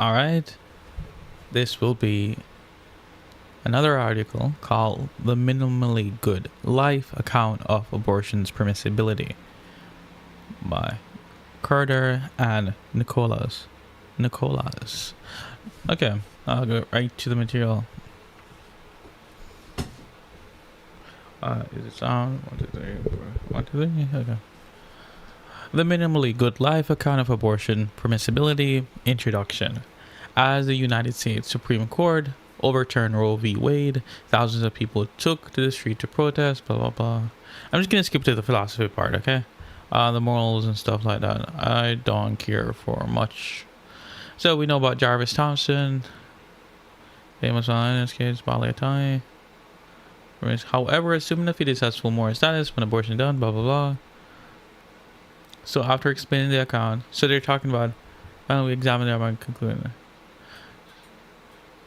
All right. This will be another article called The Minimally Good Life Account of Abortion's Permissibility by Carter and Nicholas. Okay, I'll go right to the material. Is it on? 1, 2, 3, 4, 1, 2, 3. Okay. The Minimally Good Life Account of Abortion Permissibility Introduction. As the United States Supreme Court overturned Roe v. Wade, thousands of people took to the street to protest, blah, blah, blah. I'm just going to skip to the philosophy part, okay? The morals and stuff like that. I don't care for much. So we know about Jarvis Thompson, famous on this case, Baliatani. However, assuming the fetus has full moral status when abortion is done, blah, blah, blah. So after explaining the account, so they're talking about, we examine them and conclude.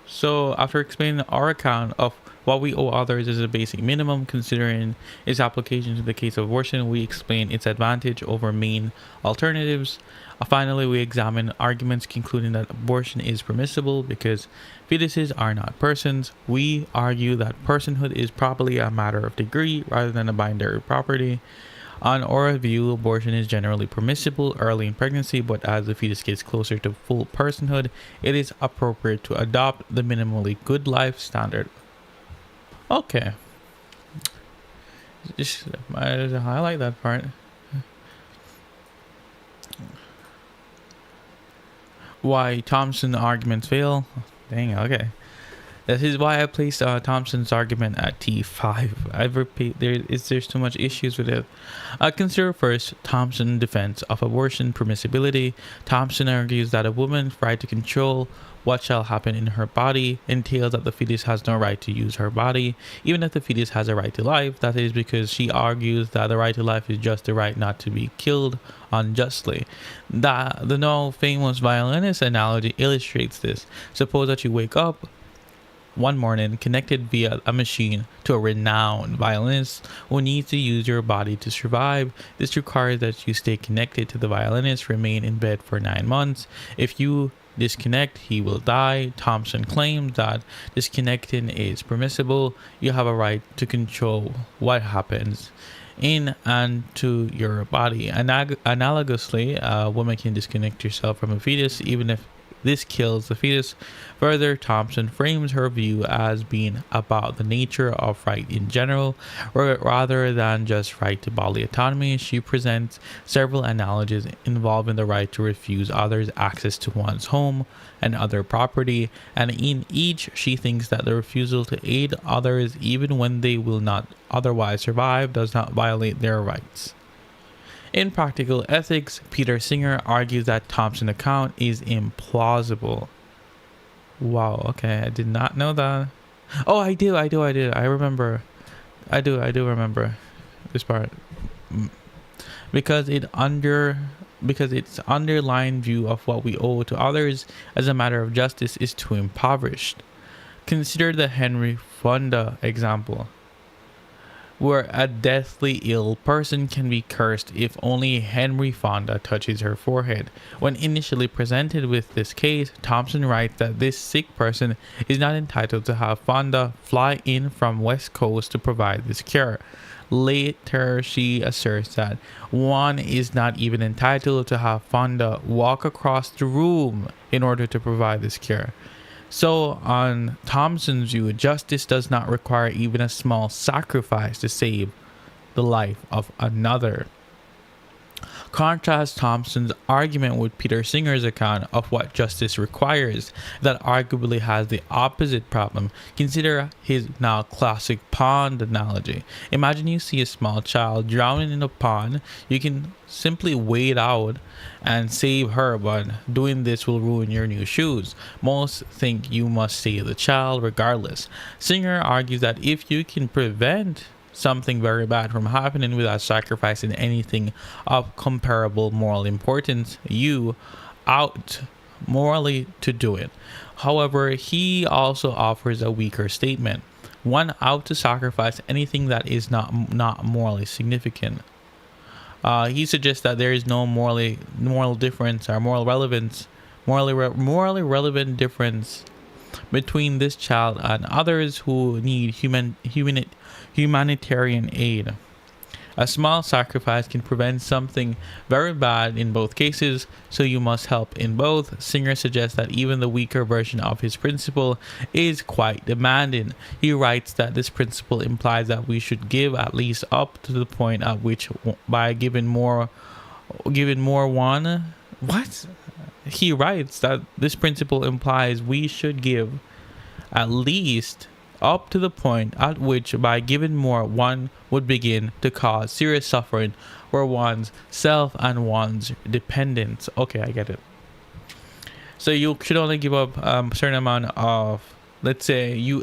So after explaining our account of what we owe others as a basic minimum, considering its application to the case of abortion, we explain its advantage over main alternatives. Finally, we examine arguments concluding that abortion is permissible because fetuses are not persons. We argue that personhood is probably a matter of degree rather than a binary property. On our view, abortion is generally permissible early in pregnancy, but as the fetus gets closer to full personhood, it is appropriate to adopt the minimally good life standard. Okay. I like that part. Why Thompson's arguments fail? Dang, okay. This is why I placed Thompson's argument at T5. I repeat, there's too much issues with it. Consider first Thompson's defense of abortion permissibility. Thompson argues that a woman's right to control what shall happen in her body entails that the fetus has no right to use her body, even if the fetus has a right to life. That is because she argues that the right to life is just the right not to be killed unjustly. The now famous violinist analogy illustrates this. Suppose that you wake up one morning connected via a machine to a renowned violinist who needs to use your body to survive. This requires that you stay connected to the violinist, remain in bed for 9 months. If you disconnect, he will die. Thompson claims that disconnecting is permissible. You have a right to control what happens in and to your body. Analogously, a woman can disconnect herself from a fetus even if this kills the fetus. Further, Thompson frames her view as being about the nature of right in general, rather than just right to bodily autonomy. She presents several analogies involving the right to refuse others access to one's home and other property, and in each she thinks that the refusal to aid others, even when they will not otherwise survive, does not violate their rights. In Practical Ethics, Peter Singer argues that Thompson's account is implausible. Wow, okay, I did not know that. Oh, I do. I remember. I do remember this part. Because its underlying view of what we owe to others as a matter of justice is too impoverished. Consider the Henry Fonda example, where a deathly ill person can be cursed if only Henry Fonda touches her forehead. When initially presented with this case, Thompson writes that this sick person is not entitled to have Fonda fly in from West Coast to provide this cure. Later, she asserts that one is not even entitled to have Fonda walk across the room in order to provide this cure. So, on Thompson's view, justice does not require even a small sacrifice to save the life of another. Contrast Thompson's argument with Peter Singer's account of what justice requires, that arguably has the opposite problem. Consider his now classic pond analogy. Imagine you see a small child drowning in a pond. You can simply wade out and save her, but doing this will ruin your new shoes. Most think you must save the child regardless. Singer argues that if you can prevent something very bad from happening without sacrificing anything of comparable moral importance, you ought morally to do it. However, he also offers a weaker statement. One ought to sacrifice anything that is not morally significant. He suggests that there is no moral difference or moral relevance morally relevant difference between this child and others who need humanitarian aid. A small sacrifice can prevent something very bad in both cases, so you must help in both. Singer suggests that even the weaker version of his principle is quite demanding. He writes that this principle implies that we should give at least up to the point at which by giving more one. What? He writes that this principle implies we should give at least up to the point at which by giving more one would begin to cause serious suffering for one's self and one's dependents. Okay, I get it. So you should only give up a certain amount of, let's say you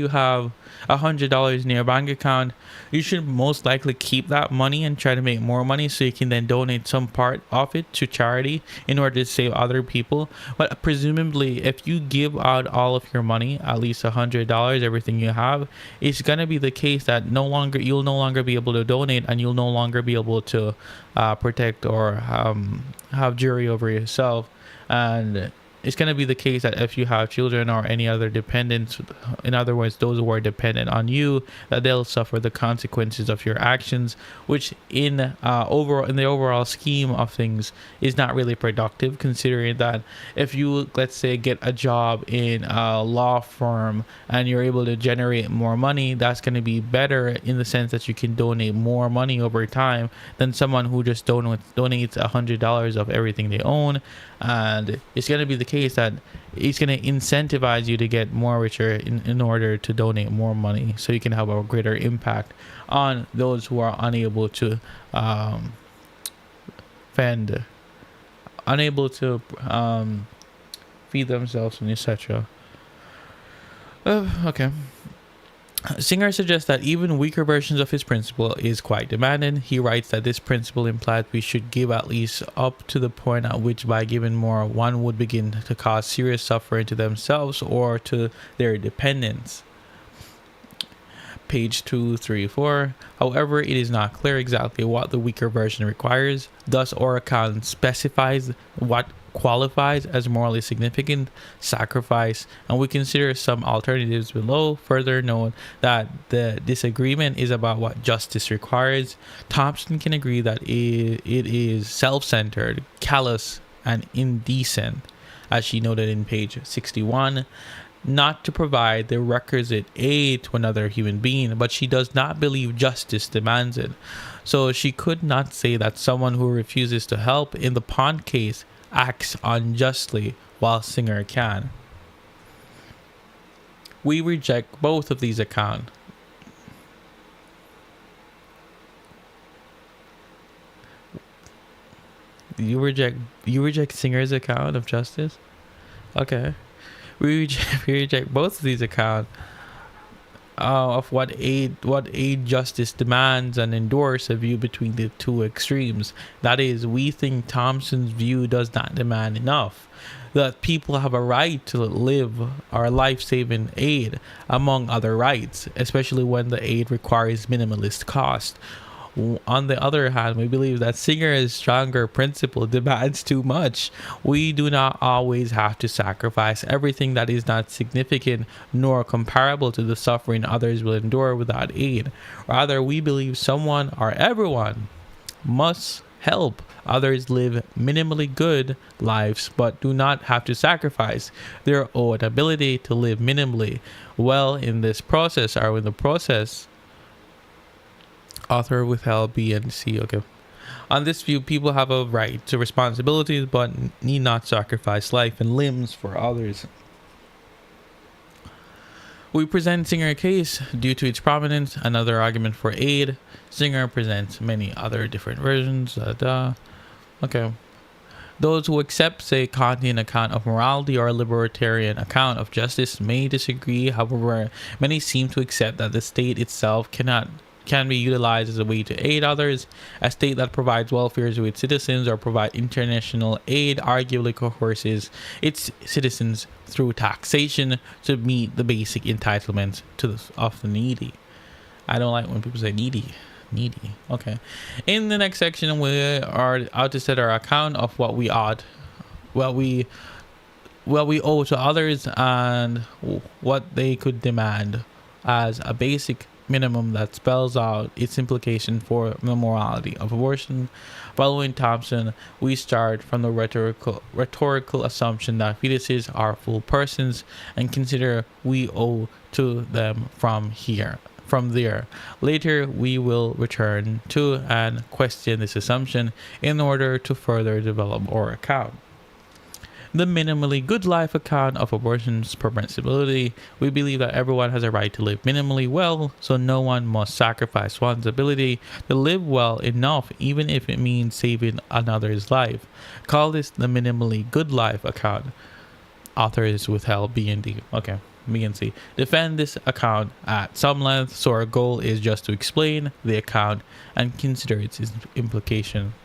have $100 in your bank account. You should most likely keep that money and try to make more money so you can then donate some part of it to charity in order to save other people. But presumably, if you give out all of your money, at least $100, everything you have, it's gonna be the case that you'll no longer be able to donate, and you'll no longer be able to protect or have jury over yourself. And it's going to be the case that if you have children or any other dependents, in other words, those who are dependent on you, that they'll suffer the consequences of your actions, which in the overall scheme of things is not really productive, considering that if you, let's say, get a job in a law firm and you're able to generate more money, that's going to be better in the sense that you can donate more money over time than someone who just donates $100 of everything they own. And it's going to be the case that it's going to incentivize you to get more richer in order to donate more money, so you can have a greater impact on those who are unable to fend, unable to feed themselves, and etc. Okay. Singer suggests that even weaker versions of his principle is quite demanding. He writes that this principle implies we should give at least up to the point at which by giving more one would begin to cause serious suffering to themselves or to their dependents. Page 234. However, it is not clear exactly what the weaker version requires. Thus, Oracan specifies what qualifies as morally significant sacrifice, and we consider some alternatives below. Further, note that the disagreement is about what justice requires. Thompson can agree that it is self-centered, callous, and indecent, as she noted in page 61, not to provide the requisite aid to another human being, but she does not believe justice demands it. So she could not say that someone who refuses to help in the Pond case acts unjustly, while Singer can. We reject both of these accounts. You reject Singer's account of justice? Okay. We reject both of these accounts of what aid justice demands and endorse a view between the two extremes. That is, we think Thompson's view does not demand enough, that people have a right to live or life-saving aid, among other rights, especially when the aid requires minimalist cost. On the other hand, we believe that Singer's stronger principle demands too much. We do not always have to sacrifice everything that is not significant nor comparable to the suffering others will endure without aid. Rather, we believe someone or everyone must help others live minimally good lives, but do not have to sacrifice their own ability to live minimally well in the process. Author withheld B and C. Okay. On this view, people have a right to responsibilities, but need not sacrifice life and limbs for others. We present Singer a case due to its prominence, another argument for aid. Singer presents many other different versions. Okay. Those who accept, say, Kantian account of morality or a libertarian account of justice may disagree. However, many seem to accept that the state itself can be utilized as a way to aid others. A state that provides welfare to its citizens or provide international aid arguably coerces its citizens through taxation to meet the basic entitlements of the needy. I don't like when people say needy. Okay. In the next section, we are out to set our account of what we what we owe to others and what they could demand as a basic minimum that spells out its implication for the morality of abortion. Following Thompson, we start from the rhetorical assumption that fetuses are full persons and consider we owe to them from there. Later, we will return to and question this assumption in order to further develop our account. The minimally good life account of abortion's permissibility. We believe that everyone has a right to live minimally well, so no one must sacrifice one's ability to live well enough, even if it means saving another's life. Call this the minimally good life account. Authors withheld B and D. Okay, B and C. Defend this account at some length, so our goal is just to explain the account and consider its implication.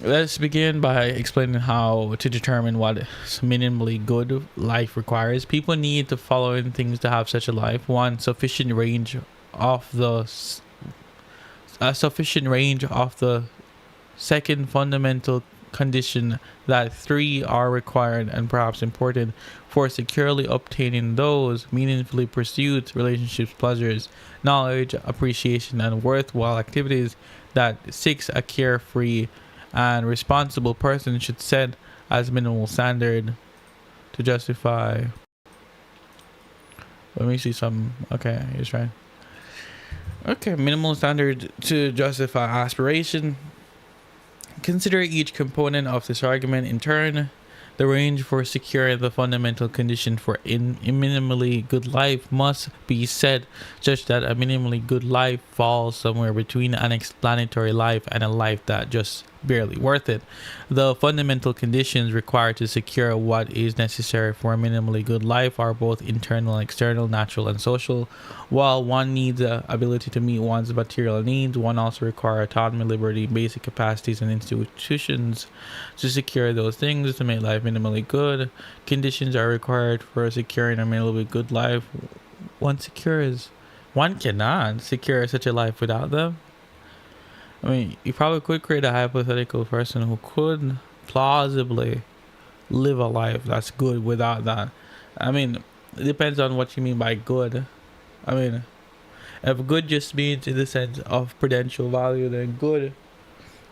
Let's begin by explaining how to determine what minimally good life requires. People need the following things to have such a life. One, sufficient range of the second fundamental condition that three are required and perhaps important for securely obtaining those meaningfully pursuits, relationships, pleasures, knowledge, appreciation, and worthwhile activities that six, a carefree and responsible person should set as minimal standard to justify. Let me see some. Okay, he's right. Okay, minimal standard to justify aspiration. Consider each component of this argument in turn. The range for securing the fundamental condition for a minimally good life must be set such that a minimally good life falls somewhere between an explanatory life and a life that just barely worth it. The fundamental conditions required to secure what is necessary for a minimally good life are both internal and external, natural and social. While one needs the ability to meet one's material needs, one also requires autonomy, liberty, basic capacities, and institutions to secure those things to make life minimally good. Conditions are required for securing a minimally good life. One cannot secure such a life without them. I mean, you probably could create a hypothetical person who could plausibly live a life that's good without that. I mean, it depends on what you mean by good. I mean, if good just means in the sense of prudential value, then good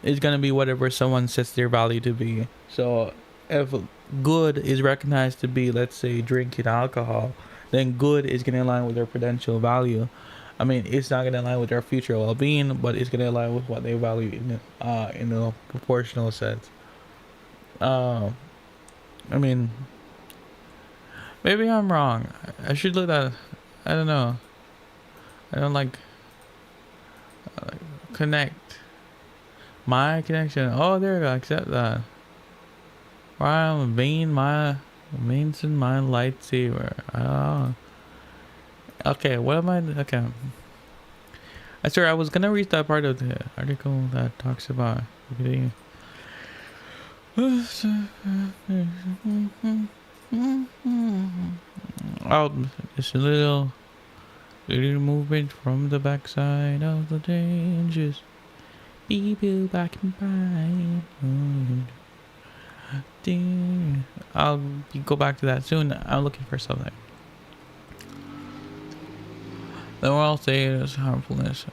is going to be whatever someone sets their value to be. So if good is recognized to be, let's say, drinking alcohol, then good is going to align with their prudential value. I mean, it's not going to align with their future well-being, but it's going to align with what they value in a proportional sense. I mean, maybe I'm wrong. I should look at. I don't know. I don't connect. My connection. Oh, there you go. Accept that. I'm being my means in my lightsaber. Oh. Okay, what am I? Okay. I swear I was gonna read that part of the article that talks about. Oh, just a little movement from the backside of the dangers. People back in by. I'll go back to that soon. I'm looking for something. The moral state is harmfulness.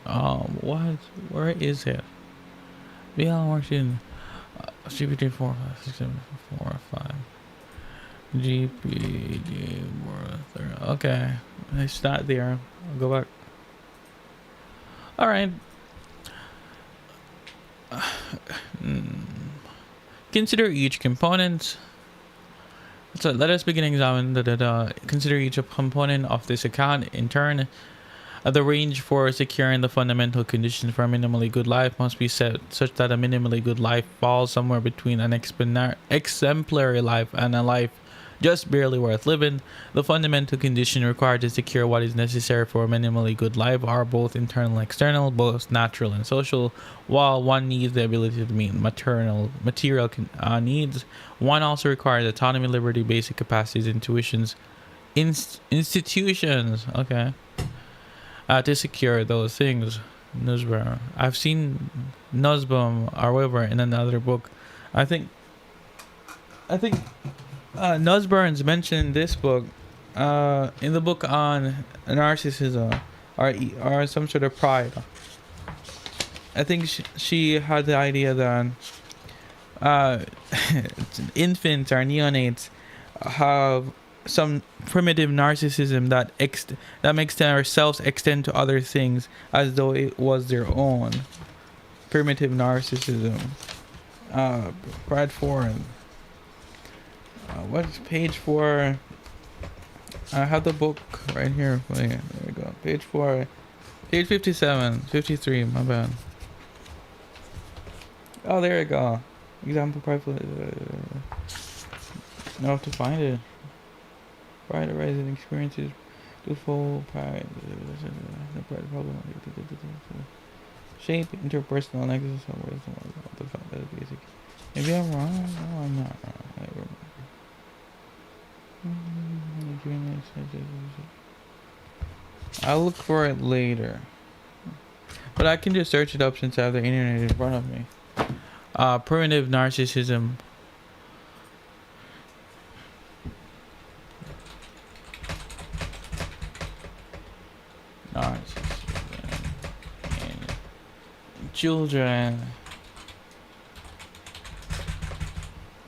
What? Where is it? BL works in GPT 4, 5, 6, 7, 4, 5. GPD more. Okay, it's not there. I'll go back. All right. Consider each component. So let us begin examine consider each component of this account in turn. The range for securing the fundamental conditions for a minimally good life must be set such that a minimally good life falls somewhere between an exemplary life and a life just barely worth living. The fundamental condition required to secure what is necessary for a minimally good life are both internal and external, both natural and social. While one needs the ability to meet material needs, one also requires autonomy, liberty, basic capacities, intuitions, institutions. Okay. To secure those things. Nussbaum. I've seen Nussbaum, however, in another book. I think I think Nussbaum's mentioned in this book, in the book on narcissism or some sort of pride. I think she had the idea that uh, infants or neonates have some primitive narcissism that makes themselves extend to other things as though it was their own. Primitive narcissism. Brad Ford. What's page 4? I have the book right here. Wait, there we go. Page 4. Page 57. 53, my bad. Oh, there we go. Example private. Now to find it. Pride arising experiences to full pride. The pride problem. Shape interpersonal nexus of wisdom. That is basic. Maybe I'm wrong. No, I'm not wrong. I'll look for it later. But I can just search it up since I have the internet in front of me. Primitive narcissism. Narcissism in children.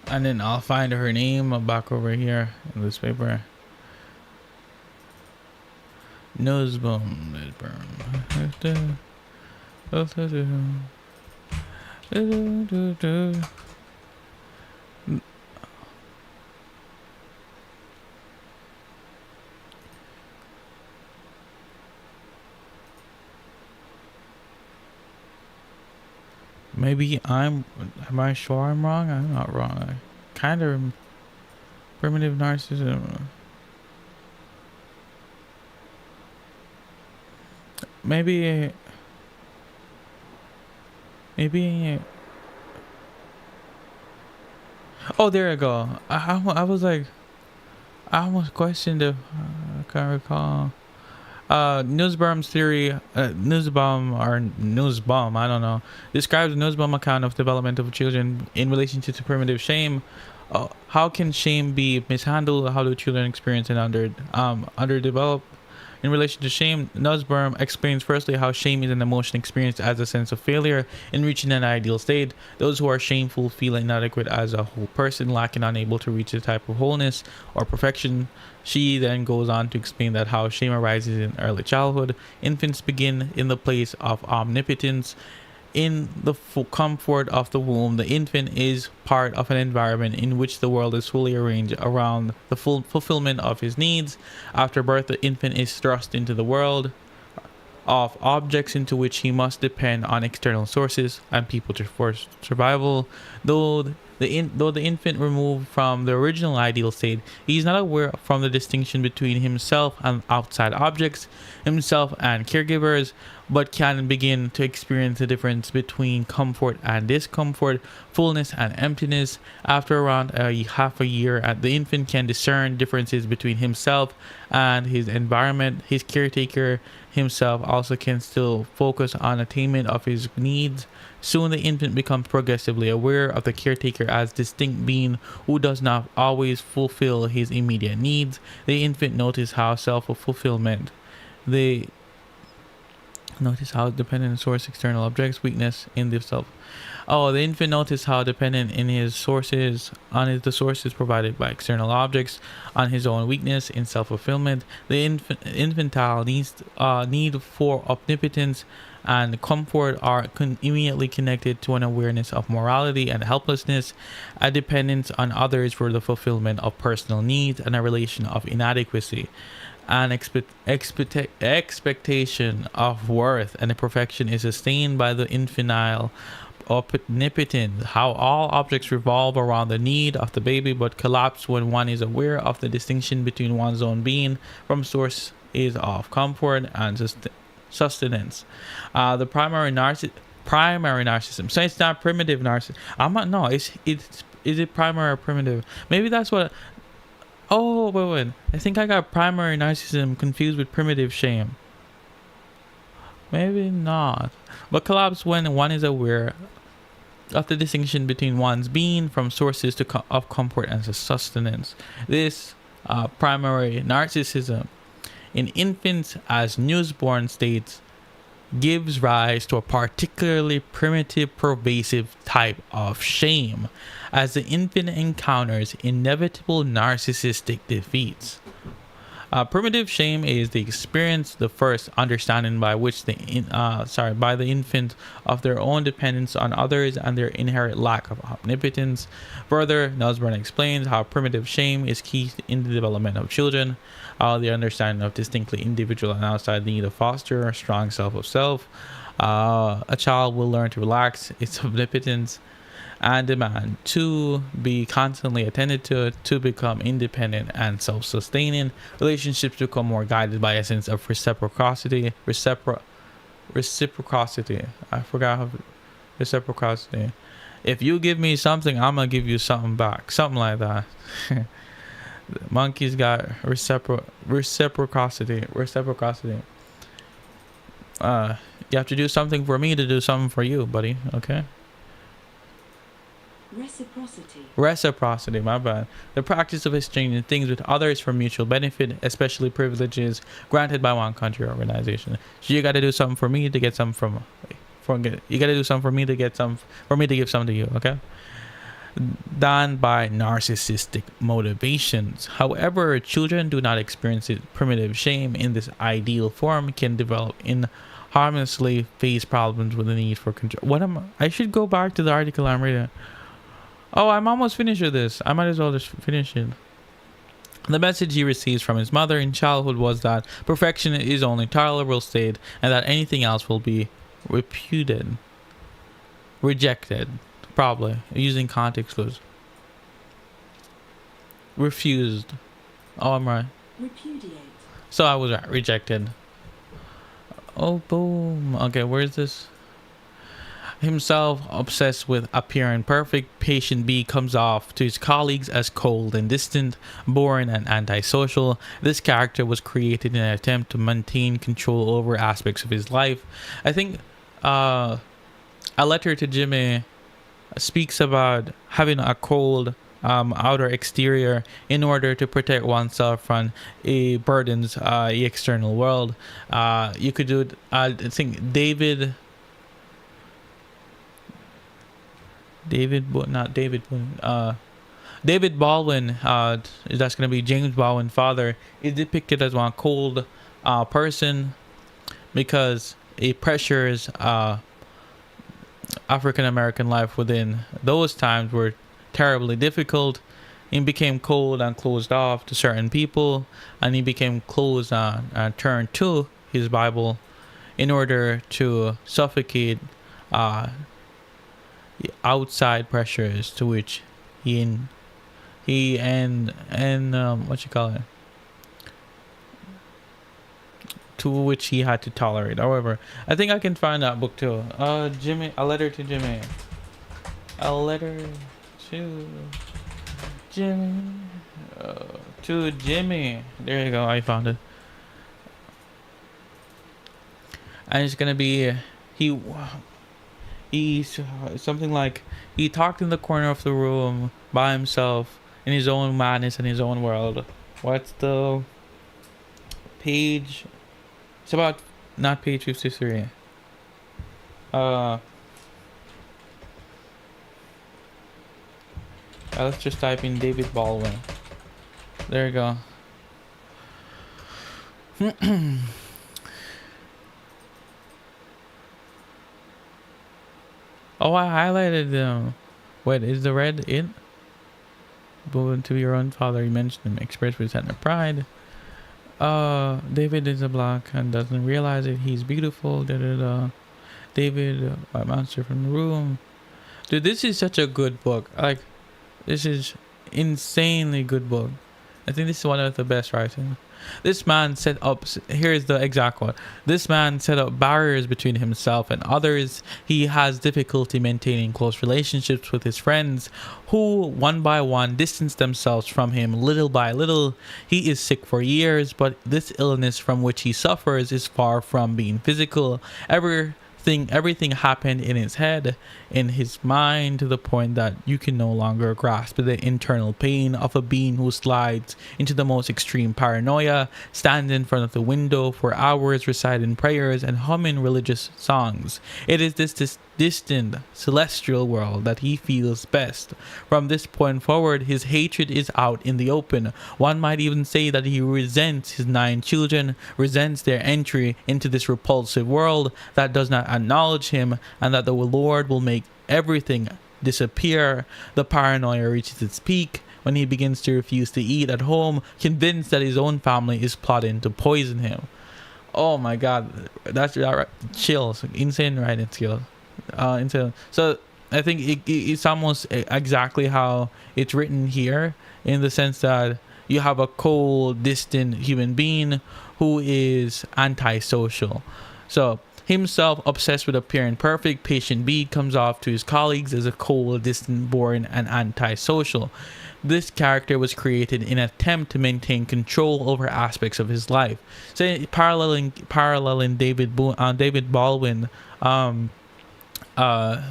And then I'll find her name back over here in this paper. Nussbaum. Maybe am I sure I'm wrong? I'm not wrong. I kind of primitive narcissism. Maybe oh, there I go. I was like, I almost questioned if I can't recall. Nussbaum's theory, Nussbaum, I don't know, describes the Nussbaum account of development of children in relationship to primitive shame. How can shame be mishandled? How do children experience it underdeveloped? In relation to shame, Nussbaum explains firstly how shame is an emotion experienced as a sense of failure in reaching an ideal state. Those who are shameful feel inadequate as a whole person, lacking, unable to reach a type of wholeness or perfection. She then goes on to explain that how shame arises in early childhood. Infants begin in the place of omnipotence. In the comfort of the womb, the infant is part of an environment in which the world is fully arranged around the full fulfillment of his needs. After birth, the infant is thrust into the world of objects into which he must depend on external sources and people for survival. Though the infant removed from the original ideal state, he is not aware from the distinction between himself and outside objects, himself and caregivers, but can begin to experience the difference between comfort and discomfort, fullness and emptiness. After around half a year, the infant can discern differences between himself and his environment. His caretaker himself also can still focus on attainment of his needs. Soon the infant becomes progressively aware of the caretaker as distinct being who does not always fulfill his immediate needs. The infant notices how self-fulfillment, notice how dependent on source external objects, weakness in the self. Oh, the infant notice how dependent in his sources on the sources provided by external objects, on his own weakness in self-fulfillment. The infantile need for omnipotence and comfort are immediately connected to an awareness of morality and helplessness, a dependence on others for the fulfillment of personal needs, and a relation of inadequacy. An expectation of worth and perfection is sustained by the infantile omnipotent. How all objects revolve around the need of the baby but collapse when one is aware of the distinction between one's own being from source is of comfort and sustenance. The primary narcissism. So it's not primitive narcissism. I'm not. No. Is it primary or primitive? Maybe that's what. Oh, wait. I think I got primary narcissism confused with primitive shame. Maybe not. But collapse when one is aware of the distinction between one's being from sources of comfort and sustenance. This primary narcissism in infants as newborn states gives rise to a particularly primitive, pervasive type of shame as the infant encounters inevitable narcissistic defeats. Primitive shame is the experience, the first understanding by which by the infant of their own dependence on others and their inherent lack of omnipotence. Further, Nussbaum explains how primitive shame is key in the development of children, the understanding of distinctly individual and outside need of foster a strong self of self. A child will learn to relax its omnipotence and demand to be constantly attended to become independent and self-sustaining. Relationships become more guided by a sense of reciprocity. Reciprocity. I forgot how reciprocity. If you give me something, I'm gonna give you something back. Something like that. Monkeys got reciprocity. Reciprocity. You have to do something for me to do something for you, buddy. Okay. Reciprocity, my bad. The practice of exchanging things with others for mutual benefit, especially privileges granted by one country or organization. So you got to do something for me to get something you got to do something for me to get some for me to give something to you, okay? Done by narcissistic motivations. However, children do not experience it. Primitive shame in this ideal form can develop in harmlessly face problems with the need for control. I should go back to the article I'm reading. Oh, I'm almost finished with this. I might as well just finish it. The message he receives from his mother in childhood was that perfection is only tolerable state and that anything else will be rejected, probably, using context clues. Refused. Oh, I'm right. Repudiate. So I was right. Rejected. Oh, boom. Okay, where's this? Himself obsessed with appearing perfect, patient B comes off to his colleagues as cold and distant, boring and antisocial. This character was created in an attempt to maintain control over aspects of his life. I think A Letter to Jimmy speaks about having a cold outer exterior in order to protect oneself from burdens the external world. You could do it. I think David Baldwin, that's going to be James Baldwin's father, is depicted as one cold person because it pressures African American life within those times were terribly difficult. He became cold and closed off to certain people, and he became closed and turned to his Bible in order to suffocate outside pressures to which he and to which he had to tolerate. However, I think I can find that book too. Jimmy, A Letter to Jimmy. A Letter to Jimmy. To Jimmy. There you go. I found it. And it's gonna be he's something like he talked in the corner of the room by himself in his own madness and his own world. What's the page? It's about not page 53. Let's just type in David Baldwin. There you go. Oh, I highlighted them. Wait, is the red it? But to your own father, you mentioned him. Express with tender pride. David is a black and doesn't realize it. He's beautiful. David, a monster from the room. Dude, this is such a good book. Like, this is insanely good book. I think this is one of the best writing. This man set up, here's the exact quote. This man set up barriers between himself and others. He has difficulty maintaining close relationships with his friends, who one by one distance themselves from him little by little. He is sick for years, but this illness from which he suffers is far from being physical. Ever everything happened in his head, in his mind, to the point that you can no longer grasp the internal pain of a being who slides into the most extreme paranoia, stands in front of the window for hours reciting prayers and humming religious songs. It is this distant celestial world that he feels best. From this point forward, his hatred is out in the open. One might even say that he resents his 9 children, resents their entry into this repulsive world that does not acknowledge him, and that the Lord will make everything disappear. The paranoia reaches its peak when he begins to refuse to eat at home, convinced that his own family is plotting to poison him. Oh my god, that's chills, insane writing skills. Insane. So I think it's almost exactly how it's written here, in the sense that you have a cold, distant human being who is antisocial. So himself obsessed with appearing perfect, patient Bede comes off to his colleagues as a cold, distant, boring, and antisocial. This character was created in an attempt to maintain control over aspects of his life. So paralleling David Baldwin, a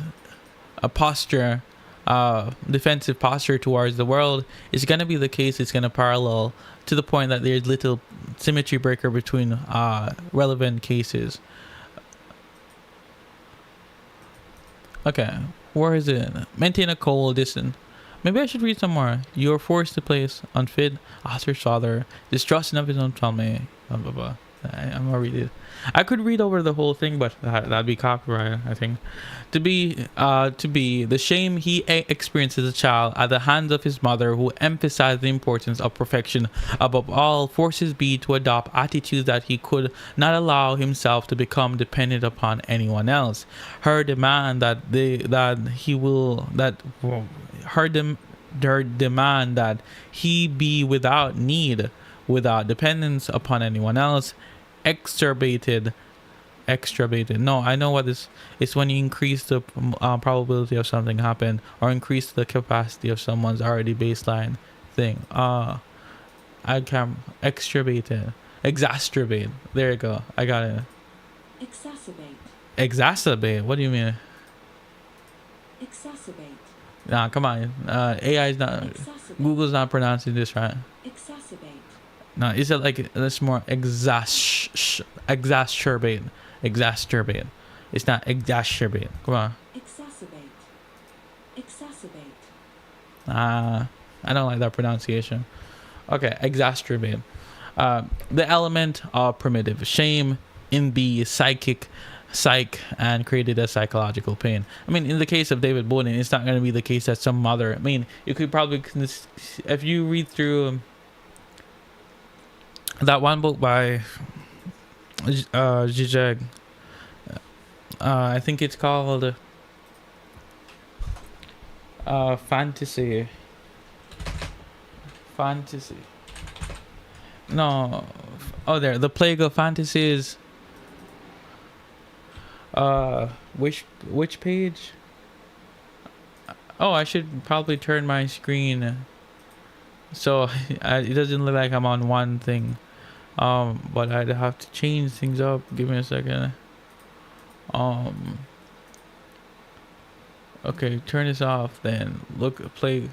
posture, defensive posture towards the world is going to be the case. It's going to parallel to the point that there's little symmetry breaker between relevant cases. Okay, where is it? Maintain a cold distance. Maybe I should read some more. You are forced to place unfit author's father, distrusting of his own family. Blah, blah, blah. I'm gonna read it. I could read over the whole thing, but that'd be copyright, I think. To be the shame he experienced as a child at the hands of his mother, who emphasized the importance of perfection above all, forces Bede to adopt attitudes that he could not allow himself to become dependent upon anyone else. Her demand that he be without need, without dependence upon anyone else, exturbated. No, I know what this is. When you increase the probability of something happen, or increase the capacity of someone's already baseline thing. I can exacerbate. There you go. I got it. Exacerbate. What do you mean? Exacerbate. Nah, come on. AI is not. Google's not pronouncing this right. Exacerbate. No, is it like that's more exacerbate? Exacerbate. It's not exacerbate. Come on. Exacerbate. I don't like that pronunciation. Okay, exacerbate. The element of primitive shame in B is psych, and created a psychological pain. I mean, in the case of David Bowden, it's not going to be the case that some mother. I mean, you could probably, if you read through that one book by Zizek, I think it's called Fantasy. No. Oh, there. The Plague of Fantasies. Which page? Oh, I should probably turn my screen so it doesn't look like I'm on one thing. But I'd have to change things up. Give me a second. Okay, turn this off then. Play.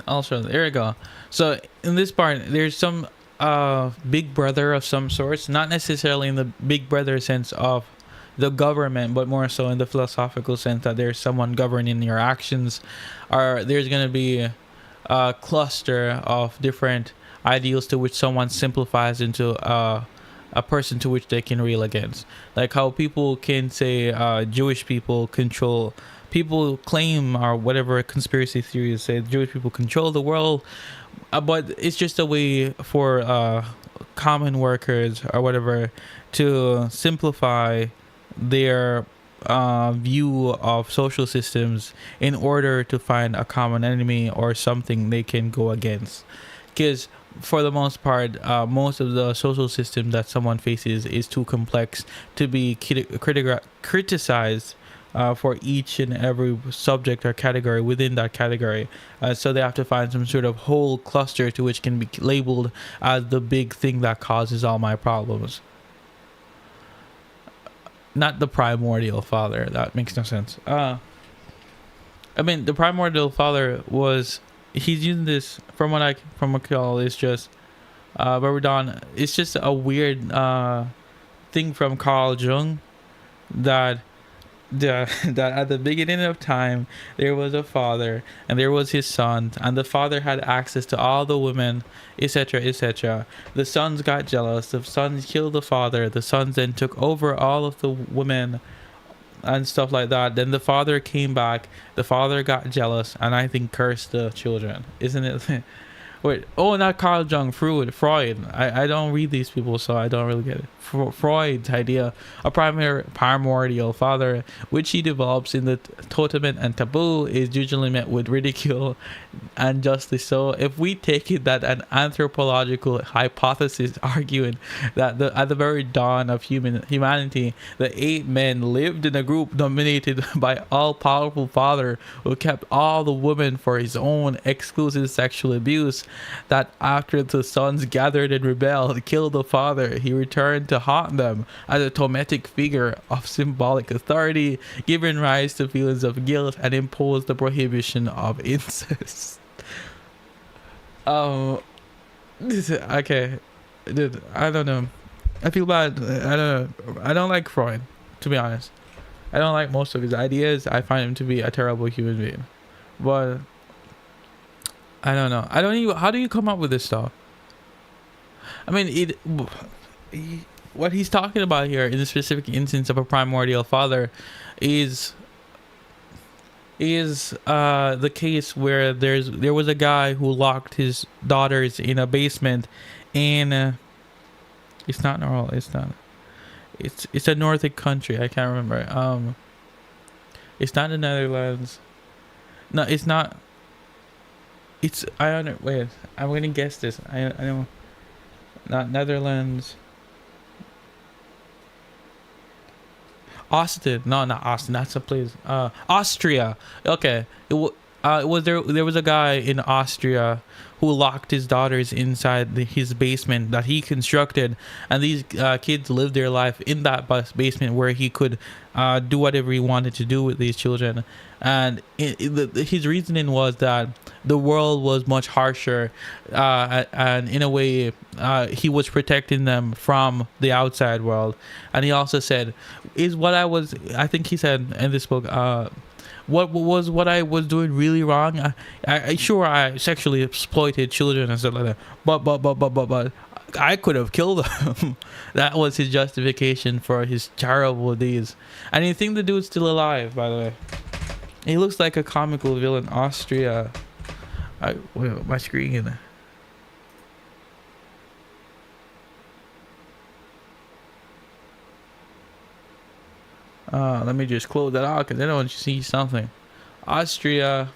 Also, there we go. So in this part, there's some big brother of some sorts, not necessarily in the big brother sense of the government, but more so in the philosophical sense that there's someone governing your actions, or there's going to be a cluster of different ideals to which someone simplifies into a person to which they can rail against. Like how people can say Jewish people control, people claim, or whatever conspiracy theories say, Jewish people control the world, but it's just a way for common workers or whatever to simplify their view of social systems in order to find a common enemy or something they can go against. Because for the most part, most of the social system that someone faces is too complex to be criticized for each and every subject or category within that category. So they have to find some sort of whole cluster to which can be labeled as the big thing that causes all my problems. Not the primordial father. That makes no sense. I mean, the primordial father was, he's using this from what I call is just Don. It's just a weird thing from Carl Jung that that at the beginning of time there was a father and there was his son, and the father had access to all the women, etc., etc. The sons got jealous, the sons killed the father, the sons then took over all of the women and stuff like that. Then the father came back, the father got jealous, and I think cursed the children, isn't it? Wait, oh, not Carl Jung, Freud. I don't read these people, so I don't really get it. Freud's idea, a primordial father, which he develops in the totem and taboo, is usually met with ridicule, and justly so. If we take it that an anthropological hypothesis arguing that at the very dawn of humanity, the 8 men lived in a group dominated by all-powerful father who kept all the women for his own exclusive sexual abuse, that after the sons gathered and rebelled, killed the father, he returned to haunt them as a totemic figure of symbolic authority, giving rise to feelings of guilt, and imposed the prohibition of incest. Okay, dude, I don't know. I feel bad. I don't know. I don't like Freud, to be honest. I don't like most of his ideas. I find him to be a terrible human being. But I don't know. I don't even. How do you come up with this stuff? I mean, what he's talking about here in the specific instance of a primordial father is the case where there was a guy who locked his daughters in a basement in it's not Norway, it's a Nordic country, I can't remember. It's not the Netherlands. No, it's not. It's I don't wait. I'm gonna guess this. I know. Not Netherlands. Austin. No, not Austin. That's a place. Austria. Okay. It was there was a guy in Austria who locked his daughters inside his basement that he constructed, and these kids lived their life in that basement where he could do whatever he wanted to do with these children. And his reasoning was that the world was much harsher, and in a way he was protecting them from the outside world. And he also said, I think he said in this book, what I was doing really wrong. I sure I sexually exploited children and stuff like that, but I could have killed them. That was his justification for his terrible deeds. And you think the dude's still alive, by the way. He looks like a comical villain. Austria. Wait, my screen. Let me just close that out because I don't want you to see something. Austria.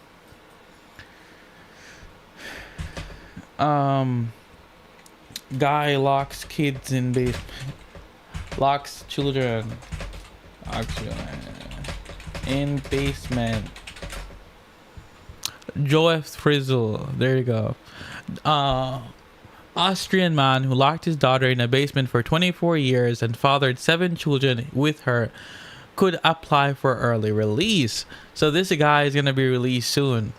Guy locks kids in basement. Locks children. In basement. Joe Frizzle. There you go. Austrian man who locked his daughter in a basement for 24 years and fathered 7 children with her could apply for early release. So this guy is gonna be released soon.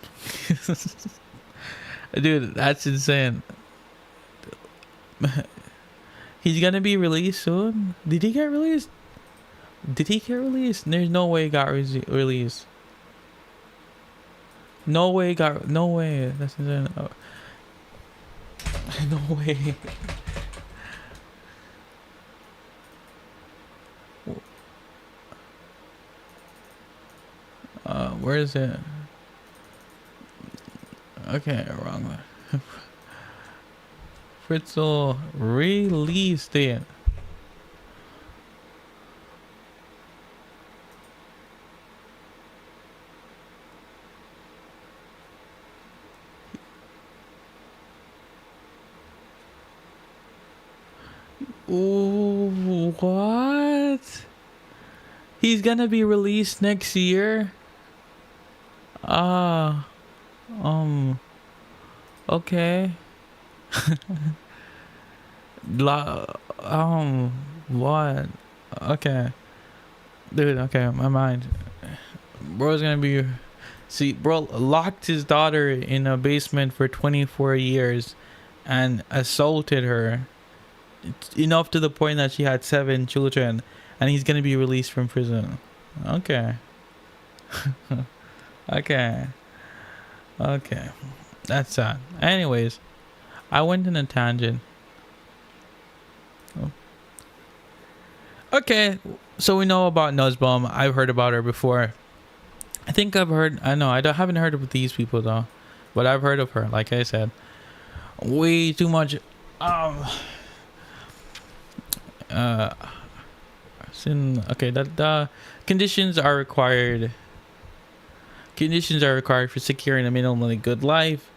Dude, that's insane. He's gonna be released soon. Did he get released? There's no way he got released. No way. That's insane. Oh. No way. Where is it? Okay, wrong one. Fritzl released it. Ooh, what? He's gonna be released next year. Ah, okay. La, what? Okay, dude. Okay, my mind. Bro's gonna be. See, bro locked his daughter in a basement for 24 years, and assaulted her, enough to the point that she had 7 children, and he's gonna be released from prison. Okay. Okay. Okay. That's sad. Anyways, I went on a tangent. Oh. Okay, so we know about Nussbaum. I've heard about her before. I think I've heard. I know haven't heard of these people though, but I've heard of her. Like I said, way too much. Okay, that the conditions are required. Conditions are required for securing a minimally good life.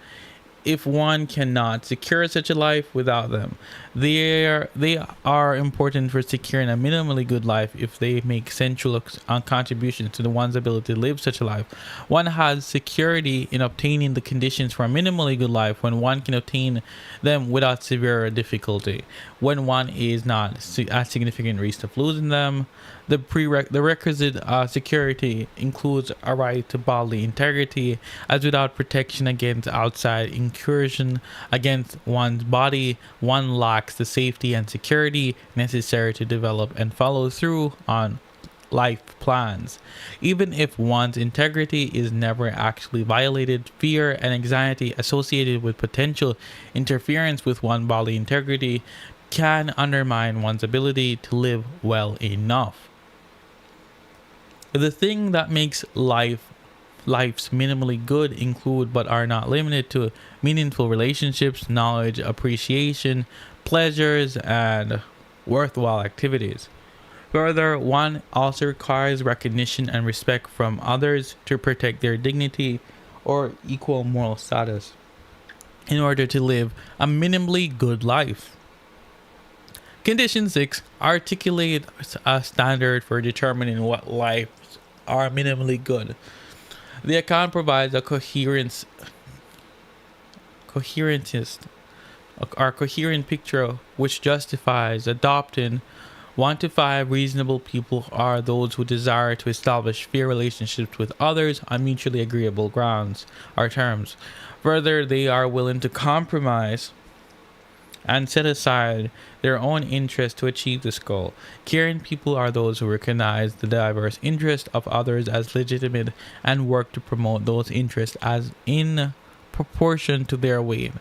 If one cannot secure such a life without them, they are important for securing a minimally good life if they make central contributions to the one's ability to live such a life. One has security in obtaining the conditions for a minimally good life when one can obtain them without severe difficulty, when one is not at significant risk of losing them. The requisite security includes a right to bodily integrity, as without protection against outside incursion against one's body, one lacks the safety and security necessary to develop and follow through on life plans. Even if one's integrity is never actually violated, fear and anxiety associated with potential interference with one's bodily integrity can undermine one's ability to live well enough. The thing that makes life's minimally good include but are not limited to meaningful relationships, knowledge, appreciation, pleasures, and worthwhile activities. Further, one also requires recognition and respect from others to protect their dignity or equal moral status in order to live a minimally good life. Condition 6. Articulate a standard for determining what lives are minimally good. The account provides a coherent picture which justifies adopting 1 to 5 reasonable people are those who desire to establish fair relationships with others on mutually agreeable grounds or terms. Further, they are willing to compromise and set aside their own interests to achieve this goal. Caring people are those who recognize the diverse interests of others as legitimate and work to promote those interests as in proportion to their weight.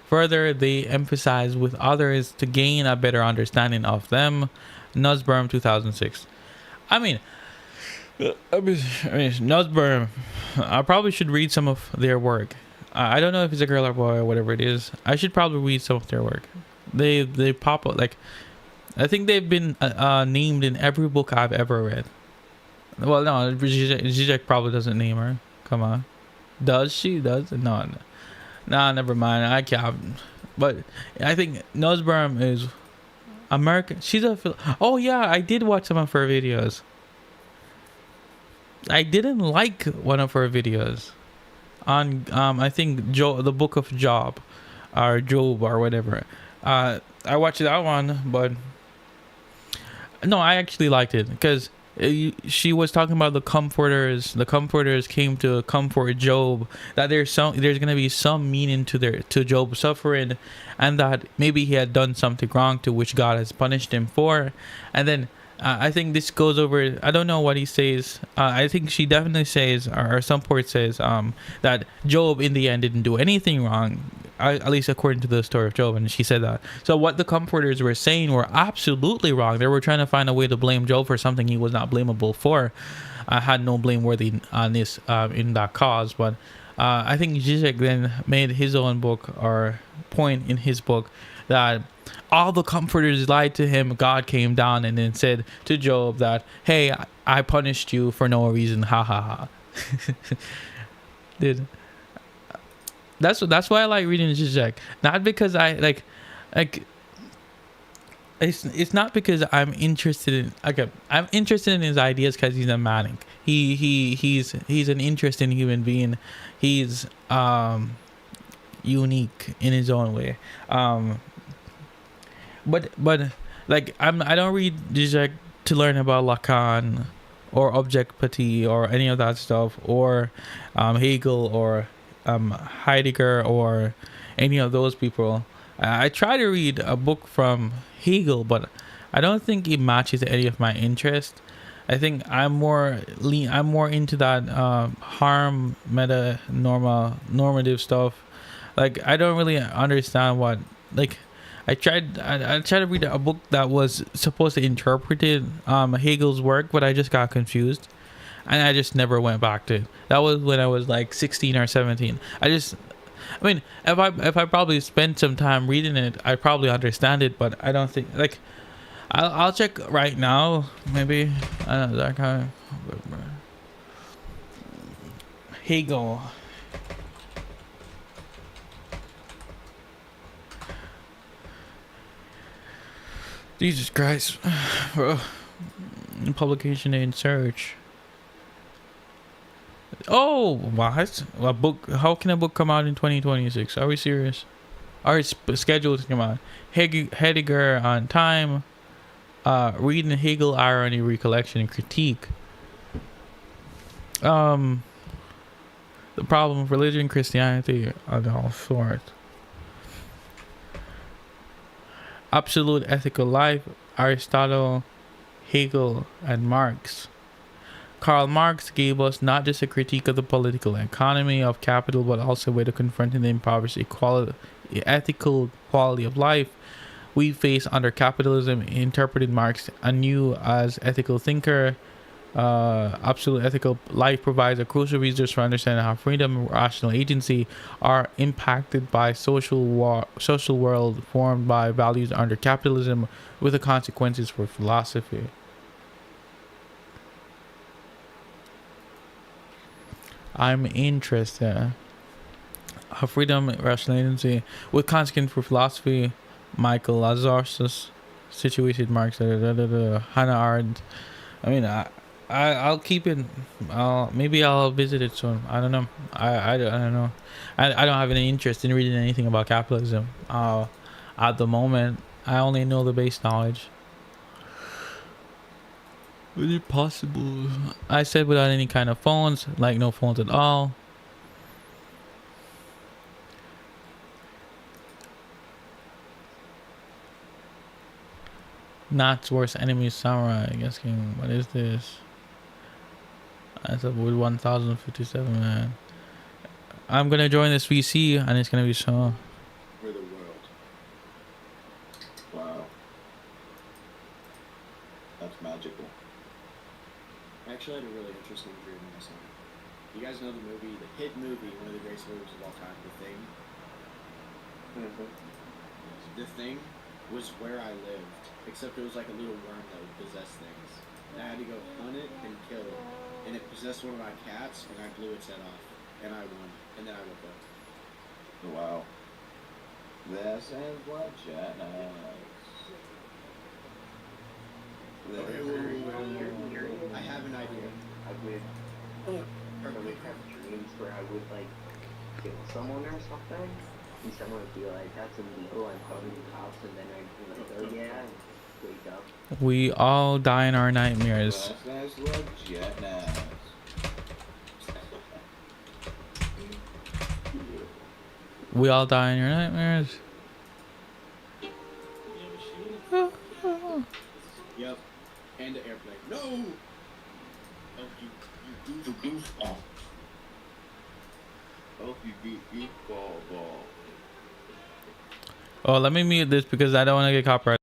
Further, they emphasize with others to gain a better understanding of them. Nussbaum, 2006. I mean, Nussbaum, I probably should read some of their work. I don't know if it's a girl or boy or whatever it is. I should probably read some of their work. They pop up, like, I think they've been named in every book I've ever read. Well, no, Zizek probably doesn't name her. Come on. Does she? Does? No. Nah, never mind. I can't. But I think Nussbaum is American. She's a... Oh, yeah, I did watch some of her videos. I didn't like one of her videos. On I think the book of Job or Job or whatever. I watched that one, but no, I actually liked it because she was talking about the comforters. The comforters came to comfort Job, that there's gonna be some meaning to Job's suffering, and that maybe he had done something wrong to which God has punished him for. And then I think this goes over, I don't know what he says. I think she definitely says, or some part says, that Job in the end didn't do anything wrong, at least according to the story of Job, and she said that. So what the comforters were saying were absolutely wrong. They were trying to find a way to blame Job for something he was not blamable for. I had no blameworthy on this in that cause, but I think Zizek then made his own book, or point in his book, that all the comforters lied to him. God came down and then said to Job that, hey, I punished you for no reason, ha ha ha. Dude, that's why I like reading Zizek. Not because I like it's not because I'm interested in, okay, I'm interested in his ideas because he's a manic. He's an interesting human being. He's unique in his own way. But like I don't read Zizek to learn about Lacan or objectivity or any of that stuff, or Hegel or Heidegger or any of those people. I try to read a book from Hegel, but I don't think it matches any of my interest. I think I'm more into that harm normative stuff. Like I don't really understand what, like I tried to read a book that was supposed to interpret Hegel's work, but I just got confused, and I just never went back to it. That was when I was like 16 or 17. I mean, if I probably spent some time reading it, I probably understand it, but I don't think, like, I'll check right now. Maybe I don't know that kind of Hegel. Jesus Christ, bro. Publication in search. Oh, what? A book? How can a book come out in 2026? Are we serious? Are it's scheduled to come out? Heidegger on time. Reading Hegel, irony, recollection, and critique. The problem of religion, Christianity, and all sorts. Absolute ethical life, Aristotle, Hegel, and Marx. Karl Marx gave us not just a critique of the political economy of capital, but also a way to confronting the impoverished ethical quality of life we face under capitalism. He interpreted Marx anew as ethical thinker. Absolute ethical life provides a crucial resource for understanding how freedom and rational agency are impacted by social world formed by values under capitalism, with the consequences for philosophy. I'm interested. Freedom, rational agency, with consequence for philosophy. Michael Lazarus, situated Marx, Hannah Arendt. I mean, I'll keep it. Maybe I'll visit it soon. I don't know. I don't know. I don't have any interest in reading anything about capitalism. At the moment, I only know the base knowledge. Is it possible? I said without any kind of phones, like no phones at all. Nat's worst enemy, samurai. Asking, what is this? That's up with 1057, man. I'm gonna join this VC, and it's gonna be so. For the world. Wow. That's magical. I actually had a really interesting dream last night. You guys know the movie, the hit movie, one of the greatest movies of all time, The Thing? Mm-hmm. The Thing was where I lived, except it was like a little worm that would possess things. And I had to go hunt it and kill it. And it possessed one of my cats, and I blew its head off. And I won. And then I woke up. Wow. This is what Jet knows. I have an idea. I would have dreams where I would like kill someone or something, and someone would be like, "That's illegal," and call the cops, and then I'd be like, "Oh yeah," and wake up. We all die in our nightmares. This is what Jet knows. We all die in your nightmares. Yep. And the airplane. No! Oh, you goofball. Oh, you goofball. Oh, let me mute this because I don't want to get copyrighted.